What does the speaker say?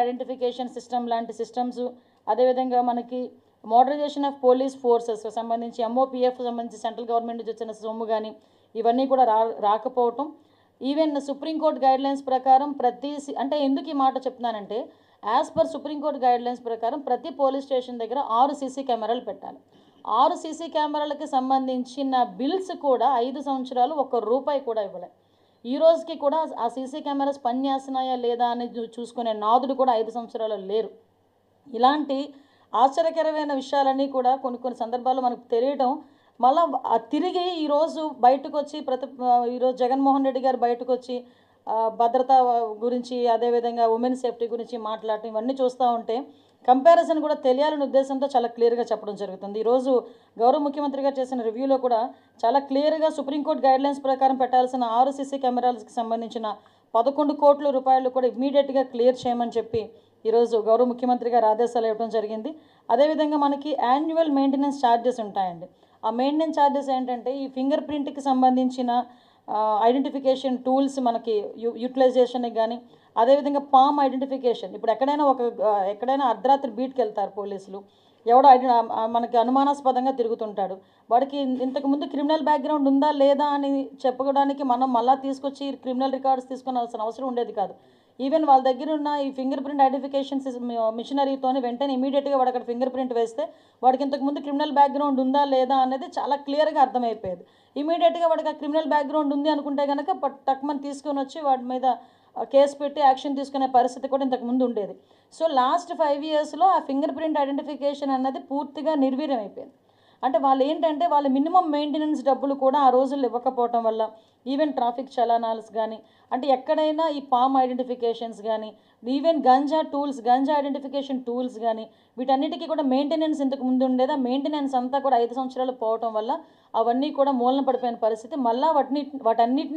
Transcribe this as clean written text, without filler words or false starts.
Identification system లాంటి systems, అదేవిధంగా మనకి మోడరైజేషన్ ఆఫ్ పోలీస్ ఫోర్సెస్ సంబంధించి ఎంఓపిఎఫ్ సంబంధించి సెంట్రల్ గవర్నమెంట్ నుంచి వచ్చిన సొమ్ము కానీ ఇవన్నీ కూడా రాకపోవటం. ఈవెన్ సుప్రీంకోర్టు గైడ్లైన్స్ ప్రకారం అంటే ఎందుకు ఈ మాట చెప్తున్నానంటే, యాజ్ పర్ సుప్రీంకోర్టు గైడ్లైన్స్ ప్రకారం ప్రతి పోలీస్ స్టేషన్ దగ్గర 6 సీసీ కెమెరాలు పెట్టాలి. 6 సీసీ కెమెరాలకి సంబంధించిన బిల్స్ కూడా 5 సంవత్సరాలు ₹1 కూడా ఇవ్వలేదు. ఈ రోజుకి కూడా ఆ సీసీ కెమెరాస్ పనిచేస్తున్నాయా లేదా అని చూసుకునే నాదుడు కూడా 5 సంవత్సరాలు లేరు. ఇలాంటి ఆశ్చర్యకరమైన విషయాలన్నీ కూడా కొన్ని సందర్భాల్లో మనకు తెలియటం, మళ్ళీ తిరిగి ఈరోజు బయటకు వచ్చి ఈరోజు జగన్మోహన్ రెడ్డి గారు బయటకు వచ్చి భద్రత గురించి, అదేవిధంగా ఉమెన్ సేఫ్టీ గురించి మాట్లాడటం, ఇవన్నీ చూస్తూ ఉంటే కంపారిజన్ కూడా తెలియాలనే ఉద్దేశంతో చాలా క్లియర్గా చెప్పడం జరుగుతుంది. ఈరోజు గౌరవ ముఖ్యమంత్రి గారు చేసిన రివ్యూలో కూడా చాలా క్లియర్గా సుప్రీంకోర్టు గైడ్లైన్స్ ప్రకారం పెట్టాల్సిన 6 సీసీ కెమెరాలకు సంబంధించిన 11 కోట్ల రూపాయలు కూడా ఇమ్మీడియట్గా క్లియర్ చేయమని చెప్పి ఈరోజు గౌరవ ముఖ్యమంత్రి గారు ఆదేశాలు ఇవ్వడం జరిగింది. అదేవిధంగా మనకి యాన్యువల్ మెయింటెనెన్స్ ఛార్జెస్ ఉంటాయండి. ఆ మెయింటెనెన్స్ ఛార్జెస్ ఏంటంటే, ఈ ఫింగర్ ప్రింట్కి సంబంధించిన ఐడెంటిఫికేషన్ టూల్స్ మనకి యూటిలైజేషన్కి కానీ, అదేవిధంగా పామ్ ఐడెంటిఫికేషన్. ఇప్పుడు ఎక్కడైనా అర్ధరాత్రి బీట్కి వెళ్తారు పోలీసులు, ఎవడో మనకి అనుమానాస్పదంగా తిరుగుతుంటాడు, వాడికి ఇంతకుముందు క్రిమినల్ బ్యాక్గ్రౌండ్ ఉందా లేదా అని చెప్పుకోవడానికి మనం మళ్ళీ తీసుకొచ్చి క్రిమినల్ రికార్డ్స్ తీసుకునాల్సిన అవసరం ఉండేది కాదు. ఈవెన్ వాళ్ళ దగ్గర ఉన్న ఈ ఫింగర్ ప్రింట్ ఐడెంటిఫికేషన్ మిషనరీతోని వెంటనే ఇమీడియట్గా వాడు అక్కడ ఫింగర్ ప్రింట్ వేస్తే వాడికి ఇంతకుముందు క్రిమినల్ బ్యాక్గ్రౌండ్ ఉందా లేదా అనేది చాలా క్లియర్గా అర్థమైపోయేది. ఇమీడియట్గా వాడికి ఆ క్రిమినల్ బ్యాక్గ్రౌండ్ ఉంది అనుకుంటే కనుక టక్మని తీసుకొని వచ్చి వాడి మీద కేసు పెట్టి యాక్షన్ తీసుకునే పరిస్థితి కూడా ఇంతకుముందు ఉండేది. సో లాస్ట్ 5 ఇయర్స్లో ఆ ఫింగర్ ప్రింట్ ఐడెంటిఫికేషన్ అన్నది పూర్తిగా నిర్వీర్యం అయిపోయింది. అంటే వాళ్ళు ఏంటంటే, వాళ్ళ మినిమం మెయింటెనెన్స్ డబ్బులు కూడా ఆ రోజుల్లో ఇవ్వకపోవటం వల్ల ఈవెన్ ట్రాఫిక్ చలానాల్స్ కానీ, అంటే ఎక్కడైనా ఈ పామ్ ఐడెంటిఫికేషన్స్ కానీ, ఈవెన్ గంజా ఐడెంటిఫికేషన్ టూల్స్ కానీ, వీటన్నిటికీ కూడా మెయింటెనెన్స్ ఇంతకు ముందు ఉండేది. ఆ మెయింటెనెన్స్ అంతా కూడా 5 సంవత్సరాలు పోవటం వల్ల అవన్నీ కూడా మూలన పడిపోయిన పరిస్థితి. మళ్ళీ వాటన్నిటిని